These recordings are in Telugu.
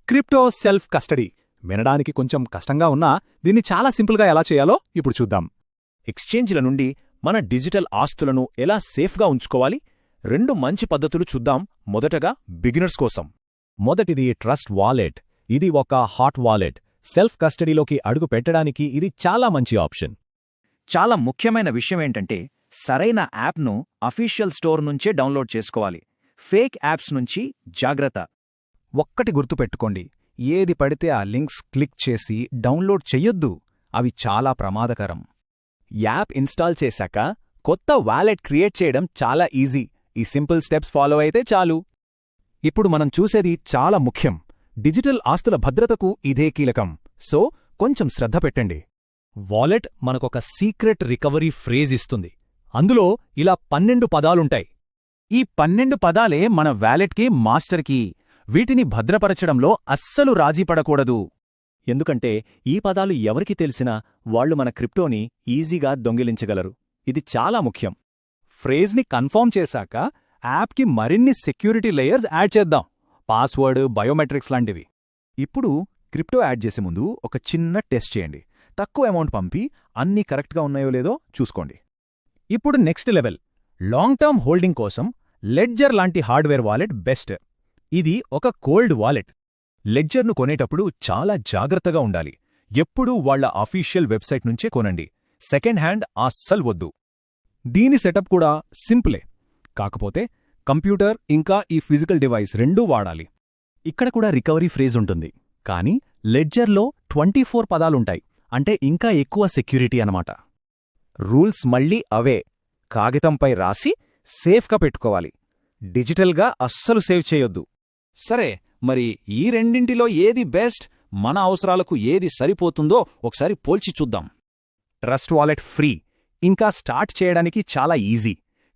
క్రిప్టో సెల్ఫ్ కస్టడీ వినడానికి కొంచెం కష్టంగా ఉన్నా దీన్ని చాలా సింపుల్గా ఎలా చేయాలో ఇప్పుడు చూద్దాం. ఎక్స్చేంజ్ల నుండి మన డిజిటల్ ఆస్తులను ఎలా సేఫ్గా ఉంచుకోవాలి? 2 మంచి పద్ధతులు చూద్దాం. మొదటగా బిగినర్స్ కోసం. మొదటిది ట్రస్ట్ వాలెట్. ఇది ఒక హాట్ వాలెట్. సెల్ఫ్ కస్టడీలోకి అడుగు పెట్టడానికి ఇది చాలా మంచి ఆప్షన్. చాలా ముఖ్యమైన విషయమేంటంటే సరైన యాప్ను అఫీషియల్ స్టోర్ నుంచే డౌన్లోడ్ చేసుకోవాలి. ఫేక్ యాప్స్ నుంచి జాగ్రత్త. ఒక్కటి గుర్తుపెట్టుకోండి, ఏది పడితే ఆ లింక్స్ క్లిక్ చేసి డౌన్లోడ్ చెయ్యొద్దు. అవి చాలా ప్రమాదకరం. యాప్ ఇన్స్టాల్ చేశాక కొత్త వాలెట్ క్రియేట్ చేయడం చాలా ఈజీ. ఈ సింపుల్ స్టెప్స్ ఫాలో అయితే చాలు. ఇప్పుడు మనం చూసేది చాలా ముఖ్యం. డిజిటల్ ఆస్తుల భద్రతకు ఇదే కీలకం. సో కొంచెం శ్రద్ధ పెట్టండి. వాలెట్ మనకొక సీక్రెట్ రికవరీ ఫ్రేజ్ ఇస్తుంది. అందులో ఇలా 12 పదాలుంటాయి. ఈ 12 పదాలే మన వాలెట్కి మాస్టర్ కీ. వీటిని భద్రపరచడంలో అస్సలు రాజీపడకూడదు. ఎందుకంటే ఈ పదాలు ఎవరికి తెలిసినా వాళ్లు మన క్రిప్టోని ఈజీగా దొంగిలించగలరు. ఇది చాలా ముఖ్యం. ఫ్రేజ్ని కన్ఫర్మ్ చేశాక యాప్కి మరిన్ని సెక్యూరిటీ లేయర్స్ యాడ్ చేద్దాం. పాస్వర్డ్, బయోమెట్రిక్స్ లాంటివి. ఇప్పుడు క్రిప్టో యాడ్ చేసే ముందు ఒక చిన్న టెస్ట్ చేయండి. తక్కువ అమౌంట్ పంపి అన్నీ కరెక్ట్గా ఉన్నాయో లేదో చూసుకోండి. ఇప్పుడు next level. Long term holding కోసం లెడ్జర్ లాంటి హార్డ్వేర్ వాలెట్ బెస్ట్. ఇది ఒక కోల్డ్ వాలెట్. లెడ్జర్ను కొనేటప్పుడు చాలా జాగ్రత్తగా ఉండాలి. ఎప్పుడూ వాళ్ల అఫీషియల్ వెబ్సైట్ నుంచే కొనండి. సెకండ్ హ్యాండ్ అస్సలు వద్దు. దీని సెటప్ కూడా సింపులే. కాకపోతే కంప్యూటర్ ఇంకా ఈ ఫిజికల్ డివైస్ రెండూ వాడాలి. ఇక్కడ కూడా రికవరీ ఫ్రేజ్ ఉంటుంది. కానీ లెడ్జర్లో 24 పదాలుంటాయి. అంటే ఇంకా ఎక్కువ సెక్యూరిటీ అనమాట. రూల్స్ మళ్ళీ అవే. కాగితంపై రాసి సేఫ్గా పెట్టుకోవాలి. డిజిటల్గా అస్సలు సేవ్ చేయొద్దు. సరే, మరి ఈ రెండింటిలో ఏది బెస్ట్? మన అవసరాలకు ఏది సరిపోతుందో ఒకసారి పోల్చి చూద్దాం. ట్రస్ట్ వాలెట్ ఫ్రీ, ఇంకా స్టార్ట్ చేయడానికి చాలా ఈజీ.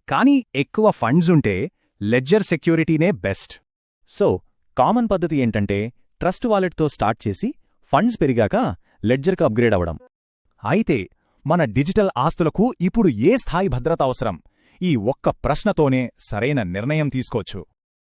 కానీ ఎక్కువ ఫండ్స్ ఉంటే లెడ్జర్ సెక్యూరిటీనే బెస్ట్. సో కామన్ పద్ధతి ఏంటంటే ట్రస్ట్ వాలెట్తో స్టార్ట్ చేసి ఫండ్స్ పెరిగాక లెడ్జర్కి అప్గ్రేడ్ అవ్వడం. అయితే మన డిజిటల్ ఆస్తులకు ఇప్పుడు ఏ స్థాయి భద్రత అవసరం? ఈ ఒక్క ప్రశ్నతోనే సరైన నిర్ణయం తీసుకోవచ్చు.